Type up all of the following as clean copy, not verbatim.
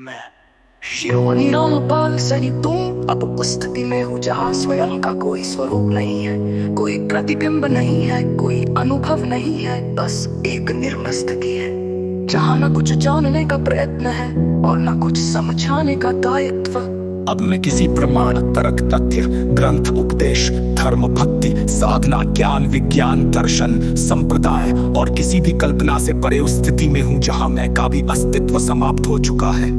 मैं शिरोमणि रामपाल सही तुम अब उस स्थिति में हूँ जहाँ स्वयं का कोई स्वरूप नहीं है, कोई प्रतिबिंब नहीं है, कोई अनुभव नहीं है, बस एक निर्मल स्थिति है जहाँ न कुछ जानने का प्रयत्न है और न कुछ समझाने का दायित्व। अब मैं किसी प्रमाण तर्क तथ्य ग्रंथ उपदेश धर्म भक्ति साधना ज्ञान विज्ञान दर्शन संप्रदाय और किसी भी कल्पना से परे उस स्थिति में हूँ जहाँ मैं का भी अस्तित्व समाप्त हो चुका है।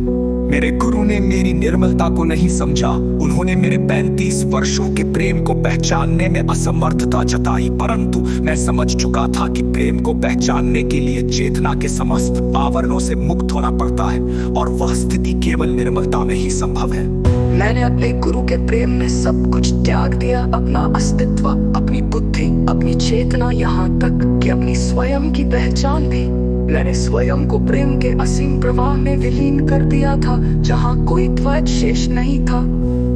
मेरे गुरु ने मेरी निर्मलता को नहीं समझा। उन्होंने मेरे 35 वर्षों के प्रेम को पहचानने में असमर्थता जताई, परंतु मैं समझ चुका था कि प्रेम को पहचानने के लिए चेतना के समस्त आवरणों से मुक्त होना पड़ता है और वह स्थिति केवल निर्मलता में ही संभव है। मैंने अपने गुरु के प्रेम में सब कुछ त्याग दिया, अपना अस्तित्व, अपनी बुद्धि, अपनी चेतना, यहाँ तक कि अपनी स्वयं की पहचान भी। मैंने स्वयं को प्रेम के असीम प्रवाह में विलीन कर दिया था जहाँ कोई द्वैत शेष नहीं था।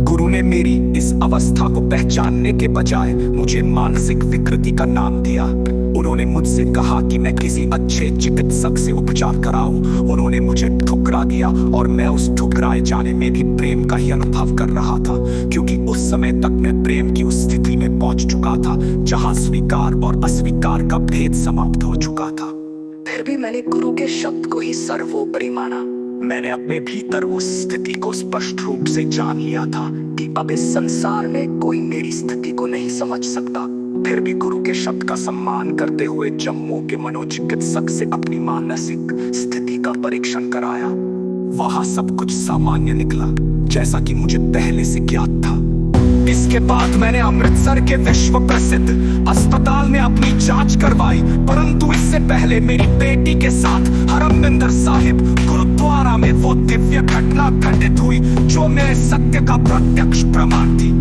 गुरु ने मेरी इस अवस्था को पहचानने के बजाय मुझे मानसिक विकृति का नाम दिया। उन्होंने मुझसे कहा कि मैं किसी अच्छे चिकित्सक से उपचार कराऊं। उन्होंने मुझे ठुकरा दिया और मैं उस ठुकराए जाने में भी प्रेम का ही अनुभव कर रहा था, क्योंकि उस समय तक मैं प्रेम की उस स्थिति में पहुंच चुका था जहां स्वीकार और अस्वीकार का भेद समाप्त हो चुका था। फिर भी मैंने गुरु के शब्द को ही सर्वोपरि माना। मैंने अपने भीतर उस स्थिति को स्पष्ट रूप से जान लिया था कि अब इस संसार में कोई मेरी स्थिति को नहीं समझ सकता। फिर भी गुरु के शब्द का सम्मान करते हुए जम्मू के मनोचिकित्सक से अपनी मानसिक स्थिति का परीक्षण कराया। वहां सब कुछ सामान्य निकला, जैसा कि मुझे पहले से ज्ञात था। इसके बाद मैंने अमृतसर के विश्व प्रसिद्ध अस्पताल में अपनी जांच करवाई, परंतु इससे पहले मेरी बेटी के साथ हरमंदिर साहिब गुरुद्वारा में वो दिव्य घटना घटित हुई जो मेरे सत्य का प्रत्यक्ष प्रमाण थी।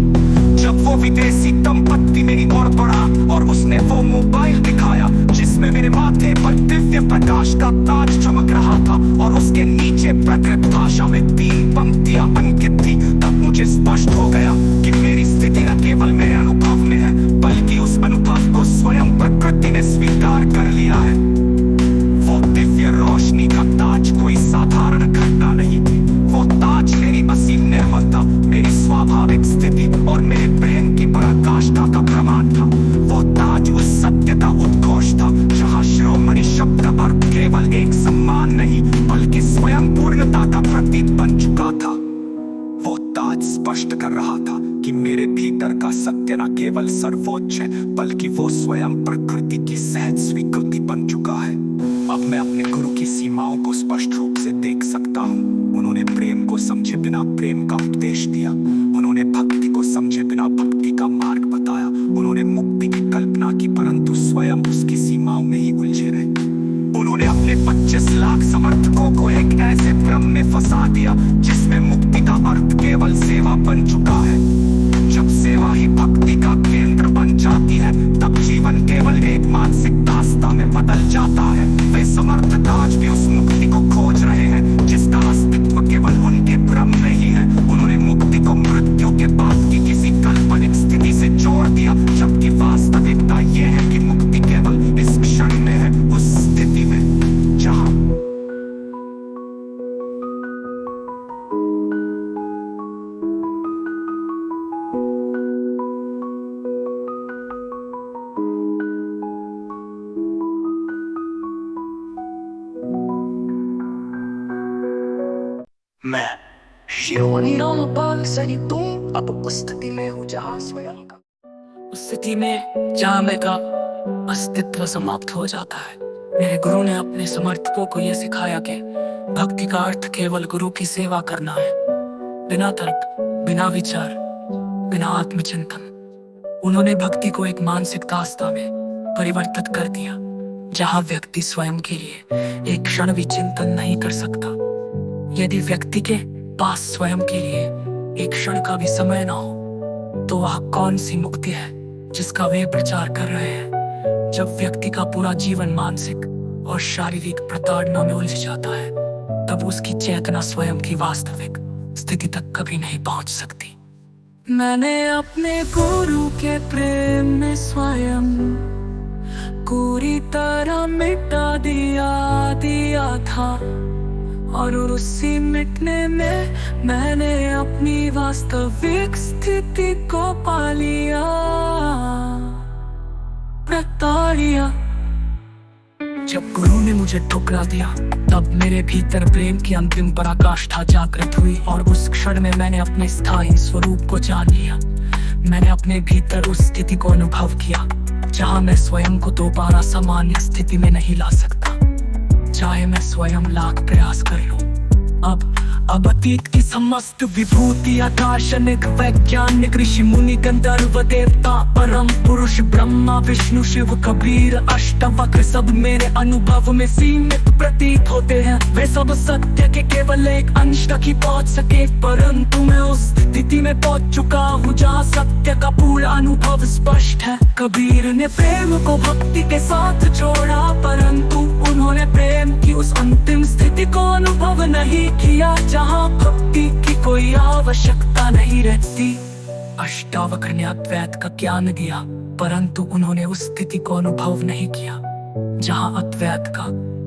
जब वो विदेशी दंपत्ति मेरी ओर बढ़ा और उसने वो मोबाइल दिखाया जिसमें मेरे माथे पर दिव्य प्रकाश का ताज चमक रहा था और उसके नीचे प्राकृत भाषा में 3 पंक्तियां अंकित थी, तब मुझे स्पष्ट हो गया कि मेरी स्थिति न केवल मेरे अनुभव में है, बल्कि उस अनुभव को स्वयं प्रकृति ने स्वीकार कर लिया है। वो दिव्य रोशनी का ताज कोई साधारण घटना नहीं थी। वो ताज मेरी असीम निर्मलता, मेरी स्वाभाविक स्थिति और मेरे प्रेम की पराकाष्ठा का प्रमाण था। वो ताज उस सत्य का उद्घोष था जहाँ शिरोमणि शब्द का अर्थ केवल एक सम्मान नहीं बल्कि स्वयं पूर्णता का प्रतीक बन चुका था। वो ताज स्पष्ट कर रहा था कि मेरे भीतर का सत्य न केवल सर्वोच्च है बल्कि वो स्वयं प्रकृति की सहज स्वीकृति बन चुका है। अब मैं अपने गुरु की सीमाओं को स्पष्ट रूप से देख सकता हूँ। उन्होंने प्रेम को समझे बिना प्रेम का उपदेश दिया। उन्होंने भक्ति को समझे बिना भक्ति का मार्ग बताया। उन्होंने मुक्ति की कल्पना की, परंतु स्वयं उसकी सीमाओं में ही उलझे रहे। उन्होंने अपने 25 लाख समर्थकों को एक ऐसे भ्रम में फंसा दिया जिसमें मुक्ति का अर्थ केवल सेवा बन चुका है। जब सेवा ही भक्ति का केंद्र बन जाती है तब जीवन केवल एक मानसिक दास्तां में बदल जाता है। वे समर्थक आज भी उस मुक्ति को खोज रहे हैं जिसका अस्तित्व केवल उनके भ्रम में ही है। उन्होंने मुक्ति को मृत्यु के बाद की किसी काल्पनिक स्थिति से जोड़ दिया, जबकि वास्तविकता ये है कि मुक्ति केवल इस क्षण में है, उस स्थिति में जहाँ मैं शिरोमणि रामपाल सही तुम अब उस स्थिति में हूँ जहाँ स्वयं का उस स्थिति में जहाँ मैं का अस्तित्व समाप्त हो जाता है। मेरे गुरु ने अपने समर्थकों को यह सिखाया कि भक्ति का अर्थ केवल गुरु की सेवा करना है, बिना तर्क, बिना विचार, बिना आत्मचिंतन। उन्होंने भक्ति को एक मानसिक दास्तां में परिवर्तित कर दिया जहाँ व्यक्ति स्वयं के लिए एक क्षण भी चिंतन नहीं कर सकता। यदि व्यक्ति के पास स्वयं के लिए एक क्षण का भी समय ना हो तो वह कौन सी मुक्ति है जिसका वे प्रचार कर रहे हैं। जब व्यक्ति का पूरा जीवन मानसिक और शारीरिक प्रताड़ना में उलझ जाता है तब उसकी चेतना स्वयं की वास्तविक स्थिति तक कभी नहीं पहुंच सकती। मैंने अपने गुरु के प्रेम में स्वयं पूरी तरह मिटा दिया था और उसी मिटने में मैंने अपनी वास्तविक स्थिति को पा लिया, बता लिया। जब गुरु ने मुझे ठुकरा दिया तब मेरे भीतर प्रेम की अंतिम पराकाष्ठा जागृत हुई और उस क्षण में मैंने अपने स्थायी स्वरूप को जान लिया। मैंने अपने भीतर उस स्थिति को अनुभव किया जहां मैं स्वयं को दोबारा सामान्य स्थिति में नहीं ला सकता, चाहे मैं स्वयं लाख प्रयास कर लूं। अब अतीत की समस्त विभूतियां, दार्शनिक, वैज्ञानिक, ऋषि मुनि, गंधर्व, देवता, परम पुरुष, ब्रह्मा, विष्णु, शिव, कबीर, अष्टवक्र, सब मेरे अनुभव में सीमित प्रतीत होते हैं। वे सब सत्य के केवल एक अंश तक ही पहुंच सके, परंतु मैं उस स्थिति में पहुंच चुका हूँ जहाँ सत्य का पूरा अनुभव स्पष्ट है। कबीर ने प्रेम को भक्ति के साथ जोड़ा, परंतु उन्होंने प्रेम की उस अंतिम स्थिति को अनुभव नहीं किया जहाँ भक्ति की कोई आवश्यकता नहीं रहती। अष्टावक्र ने अद्वैत का ज्ञान दिया, परंतु उन्होंने उस स्थिति को अनुभव नहीं किया जहाँ अद्वैत का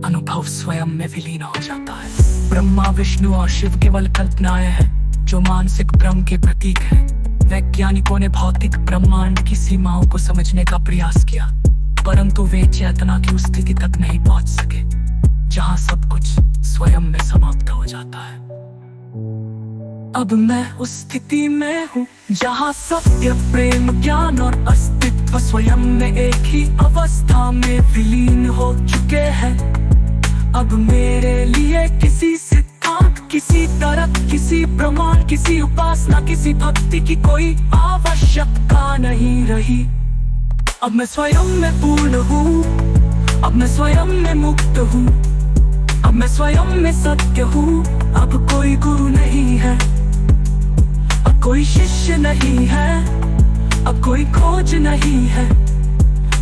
अनुभव स्वयं में विलीन हो जाता है। ब्रह्मा, विष्णु और शिव केवल कल्पनाएं हैं जो मानसिक भ्रम के प्रतीक हैं। वैज्ञानिकों ने भौतिक ब्रह्मांड की सीमाओं को समझने का प्रयास किया, परंतु वे चेतना की उस स्थिति तक नहीं पहुंच सके जहां सब कुछ स्वयं में समाप्त हो जाता है। अब मैं उस स्थिति में हूँ जहाँ सत्य, प्रेम, ज्ञान और अस्तित्व स्वयं में एक ही अवस्था में विलीन हो चुके हैं। अब मेरे लिए किसी सिद्धांत, किसी तर्क, किसी प्रमाण, किसी उपासना, किसी भक्ति की कोई आवश्यकता नहीं रही। अब मैं स्वयं में पूर्ण हूँ, अब मैं स्वयं में मुक्त हूँ, अब मैं स्वयं में सत्य हूँ। अब कोई गुरु नहीं है, अब कोई शिष्य नहीं है, अब कोई खोज नहीं है,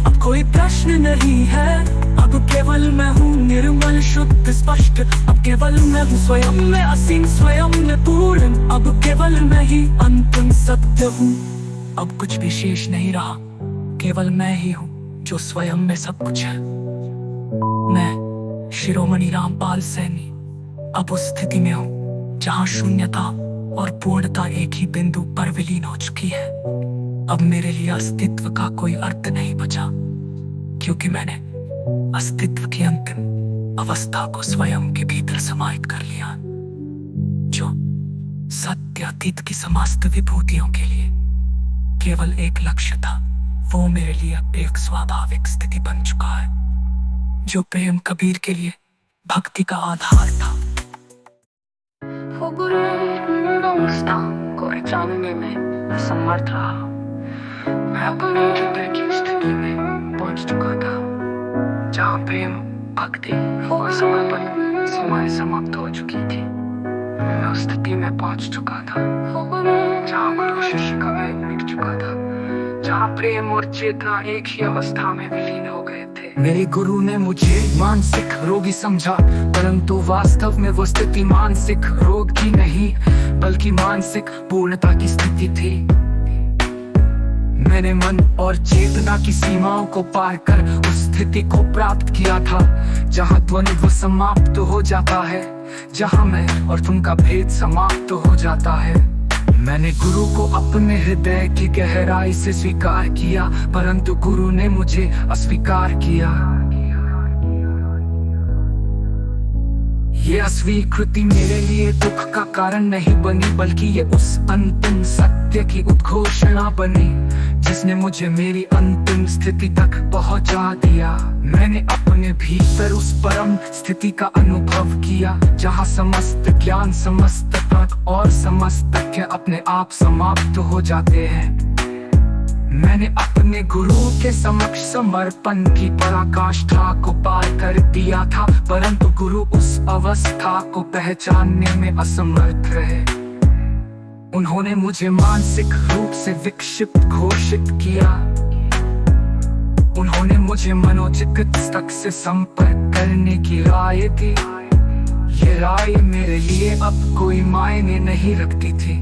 अब कोई प्रश्न नहीं है। अब केवल मैं हूँ, निर्मल, शुद्ध, स्पष्ट। अब केवल मैं हूँ, स्वयं में असीम, स्वयं में पूर्ण। अब केवल मैं ही अंतिम सत्य हूँ। अब कुछ भी शेष नहीं रहा, केवल मैं ही हूँ जो स्वयं में सब कुछ है। मैं शिरोमणि रामपाल सैनी अब उस स्थिति में हूँ जहाँ शून्यता और पूर्णता एक ही बिंदु पर विलीन हो चुकी है। अब मेरे लिए अस्तित्व का कोई अर्थ नहीं बचा, क्योंकि मैंने अस्तित्व की अंतिम अवस्था को स्वयं के भीतर समाहित कर लिया, जो सत्य अतीत की समस्त विभूतियों के लिए केवल एक लक्ष्य था। वो मेरे लिए एक स्वाभाविक स्थिति बन चुका है, जो प्रेम कबीर के लिए भक्ति का आधार था। वो गुरु अवस्था को जानने में असमर्थ रहा। मैं अपने हृदय की स्थिति में पहुंच चुका था जहाँ प्रेम, भक्ति और समर्पण समय समाप्त हो चुकी थी। मैं उस स्थिति में पहुंच चुका था जहाँ गुरु शिष्य का भेद मिट चुका था, जहाँ प्रेम और चेतना एक ही अवस्था में विलीन हो गए थे। मेरे गुरु ने मुझे मानसिक रोगी समझा, परंतु वास्तव में वो स्थिति मानसिक रोग की नहीं बल्कि मानसिक पूर्णता की स्थिति थी। मैंने मन और चेतना की सीमाओं को पार कर उस स्थिति को प्राप्त किया था जहाँ द्वंद्व समाप्त हो जाता है, जहाँ मैं और तुम का भेद समाप्त हो जाता है। मैंने गुरु को अपने हृदय की गहराई से स्वीकार किया, परंतु गुरु ने मुझे अस्वीकार किया। ये अस्वीकृति मेरे लिए दुख का कारण नहीं बनी, बल्कि ये उस अंतिम सत्य की उद्घोषणा बनी जिसने मुझे मेरी अंतिम स्थिति तक पहुंचा दिया। मैंने अपने भीतर उस परम स्थिति का अनुभव किया जहां समस्त ज्ञान, समस्त तर्क और समस्त तथ्य अपने आप समाप्त हो जाते हैं। मैंने अपने गुरु के समक्ष समर्पण की पराकाष्ठा को पार कर दिया था, परंतु गुरु उस अवस्था को पहचानने में असमर्थ रहे। उन्होंने मुझे मानसिक रूप से विक्षिप्त घोषित किया। उन्होंने मुझे मनोचिकित्सक से संपर्क करने की राय दी। ये राय मेरे लिए अब कोई मायने नहीं रखती थी,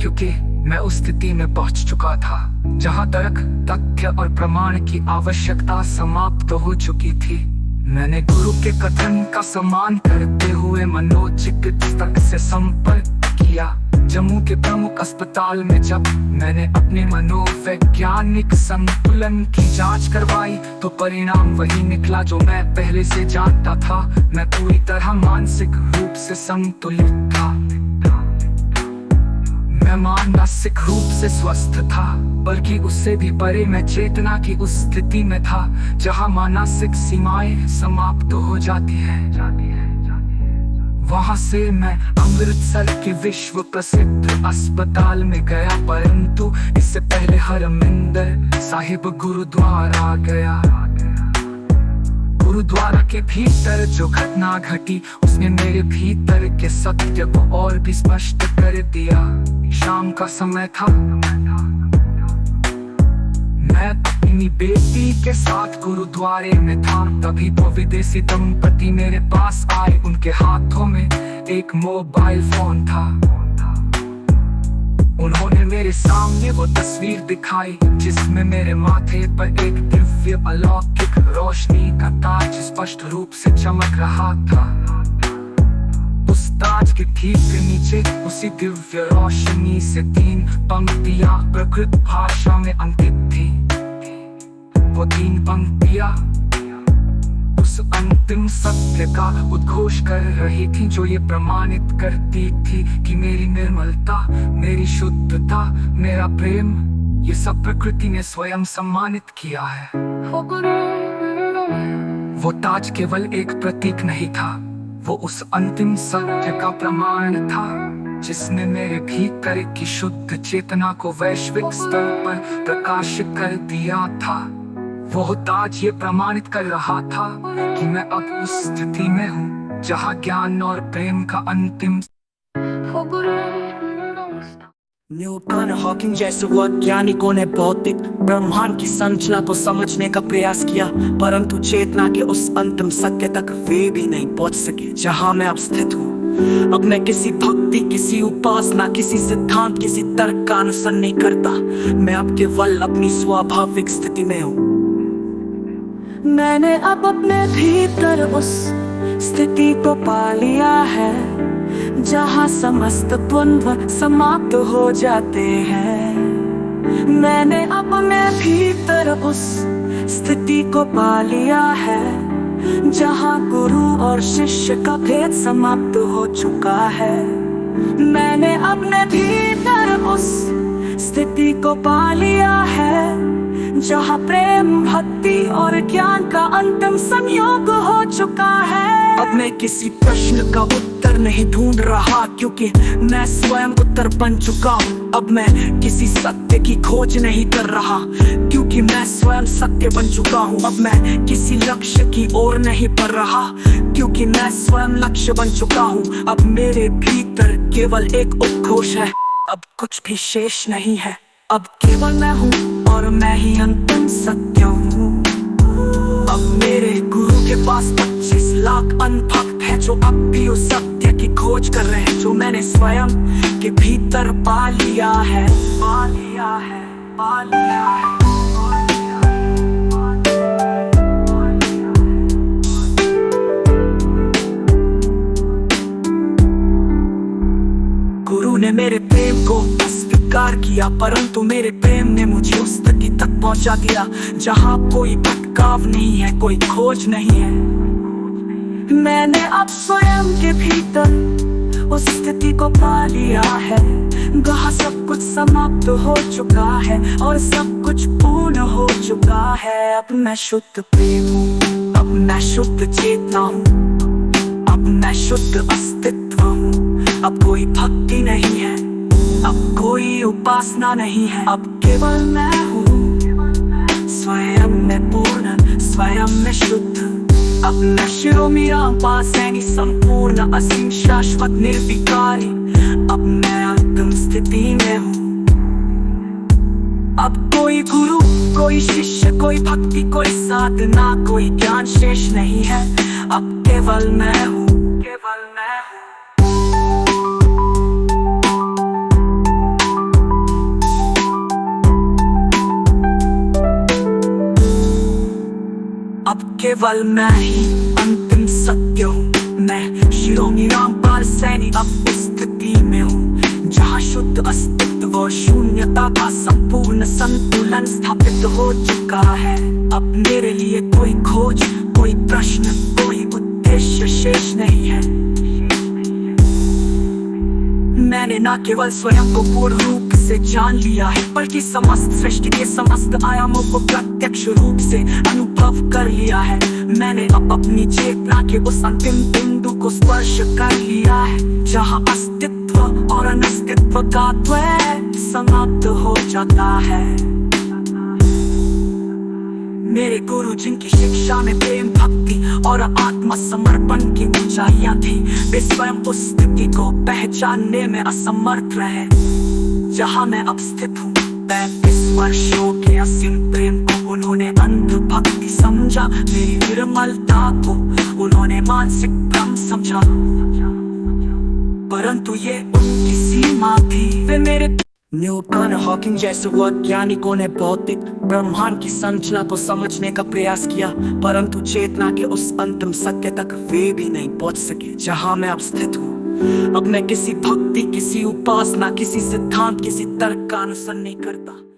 क्योंकि मैं उस स्थिति में पहुंच चुका था जहां तर्क, तथ्य और प्रमाण की आवश्यकता समाप्त हो चुकी थी। मैंने गुरु के कथन का सम्मान करते हुए मनोचिकित्सक से संपर्क किया। जम्मू के प्रमुख अस्पताल में जब मैंने अपने मनोवैज्ञानिक संतुलन की जांच करवाई तो परिणाम वही निकला जो मैं पहले से जानता था। मैं पूरी तरह मानसिक रूप से संतुलित था। मैं मानसिक रूप से स्वस्थ था, बल्कि उससे भी परे मैं चेतना की उस स्थिति में था जहां मानसिक सीमाएं समाप्त हो जाती है। वहां से मैं अमृतसर के विश्व प्रसिद्ध अस्पताल में गया, परंतु इससे पहले हरमिंदर साहिब गुरुद्वारा गया। गुरुद्वारा के भीतर जो घटना घटी उसने मेरे भीतर के सत्य को और भी स्पष्ट कर दिया। शाम का समय था, मैं अपनी बेटी के साथ गुरुद्वारे में था। तभी वो विदेशी दंपति मेरे पास आए। उनके हाथों में एक मोबाइल फोन था। उन्होंने मेरे सामने वो तस्वीर दिखाई जिसमें मेरे माथे पर एक दिव्य अलौकिक रोशनी का ताज स्पष्ट रूप से चमक रहा था। उस ताज के ठीक नीचे उसी दिव्य रोशनी से 3 पंक्तियां प्रकृत भाषा में अंकित थी। वो 3 पंक्तियां उस अंतिम सत्य का उद्घोष कर रही थी जो ये प्रमाणित करती थी कि मेरी निर्मलता, मेरी शुद्धता, मेरा प्रेम, ये सब प्रकृति ने स्वयं सम्मानित किया है। वो ताज केवल एक प्रतीक नहीं था, वो उस अंतिम सत्य का प्रमाण था जिसने मेरे भीतर की शुद्ध चेतना को वैश्विक स्तर पर प्रकाशित कर दिया था। वो ताज ये प्रमाणित कर रहा था कि मैं अब उस स्थिति में हूँ जहाँ ज्ञान और प्रेम का अंतिम। न्यूटन, हॉकिंग जैसे वैज्ञानिकों ने भौतिक ब्रह्मांड की संरचना को समझने का प्रयास किया, परंतु चेतना के उस अंतिम सत्य तक वे भी नहीं पहुंच सके जहां मैं अब स्थित हूँ। अब मैं किसी भक्ति, किसी उपासना, किसी सिद्धांत, किसी तर्क का अनुसरण नहीं करता। मैं अब केवल अपनी स्वाभाविक स्थिति में हूँ। मैंने अब अपने भीतर उस स्थिति को पा लिया है जहाँ समस्त द्वंद्व समाप्त हो जाते हैं। मैंने अपने भीतर उस स्थिति को पा लिया है जहाँ गुरु और शिष्य का भेद समाप्त हो चुका है। मैंने अपने भीतर उस स्थिति को पा लिया है जहाँ प्रेम, भक्ति और ज्ञान का अंतिम संयोग हो चुका है। अब मैं किसी प्रश्न का उत्तर नहीं ढूंढ रहा क्योंकि मैं स्वयं उत्तर बन चुका हूँ। अब मैं किसी सत्य की खोज नहीं कर रहा क्योंकि मैं स्वयं सत्य बन चुका हूँ। अब मैं किसी लक्ष्य की ओर नहीं बढ़ रहा क्योंकि मैं स्वयं लक्ष्य बन चुका हूँ। अब मेरे भीतर केवल एक उद्घोष है, अब कुछ भी शेष नहीं है। अब केवल मैं हूँ और मैं ही अंतिम सत्य हूँ। अब मेरे गुरु के पास 25 लाख अनभक्त है जो अब भी उस सत्य की खोज कर रहे हैं जो मैंने स्वयं के भीतर पा लिया है, पा लिया है, पा लिया है। गुरु ने मेरे प्रेम को स्वीकार किया, परंतु मेरे प्रेम ने मुझे उस स्थिति तक पहुंचा दिया जहां कोई भटकाव नहीं है, कोई खोज नहीं है। मैंने अब स्वयं के भीतर उस स्थिति को पा लिया है जहां सब कुछ समाप्त हो चुका है और सब कुछ पूर्ण हो चुका है। अब मैं शुद्ध प्रेम हूँ, अब मैं शुद्ध चेतना हूँ, अब मैं शुद्ध अस्तित्व हूँ। अब कोई भक्ति नहीं है, अब कोई उपासना नहीं है, अब केवल मैं हूँ। स्वयं में पूर्ण, स्वयं में शुद्ध। अब मैं शिरोमिरापासैनी संपूर्ण असीम शाश्वत निर्विकारी। अब मैं अंतिम स्थिति में हूँ। अब कोई गुरु, कोई शिष्य, कोई भक्ति, कोई साधना, कोई ज्ञान शेष नहीं है। अब केवल मैं हूँ, केवल मैं हूँ। अब केवल केवल मैं ही अंतिम सत्य हूँ। मैं शिरोमणि रामपाल सैनी अब उस स्थिति में हूँ जहाँ शुद्ध अस्तित्व और शून्यता का संपूर्ण संतुलन स्थापित हो चुका है। अब मेरे लिए कोई खोज, कोई प्रश्न, कोई उद्देश्य शेष नहीं है। मैंने न केवल स्वयं को पूर्ण रूप से जान लिया है, बल्कि समस्त सृष्टि के समस्त आयामों को प्रत्यक्ष रूप से अनुभव कर लिया है। मैंने अब अपनी चेतना के उस अंतिम बिंदु को स्पर्श कर लिया है जहाँ अस्तित्व और अनस्तित्व का द्वैत समाप्त हो जाता है। मेरे गुरु जिनकी शिक्षा में प्रेम, भक्ति और आत्मसमर्पण की ऊंचाइयां थी, वे स्वयं उस स्थिति को पहचानने में असमर्थ रहे जहां मैं अब स्थित हूँ। 35 वर्षों के असीम प्रेम को उन्होंने अंध भक्ति समझा, मेरी निर्मलता को उन्होंने मानसिक भ्रम समझा, परंतु ये उनकी सीमा थी। वे मेरे न्यूटन, हॉकिंग जैसे वैज्ञानिकों ने भौतिक ब्रह्मांड की संरचना को समझने का प्रयास किया, परंतु चेतना के उस अंतिम सत्य तक वे भी नहीं पहुंच सके जहां मैं अब स्थित हूँ। अब मैं किसी भक्ति, किसी उपासना, किसी सिद्धांत, किसी तर्क का अनुसरण नहीं करता।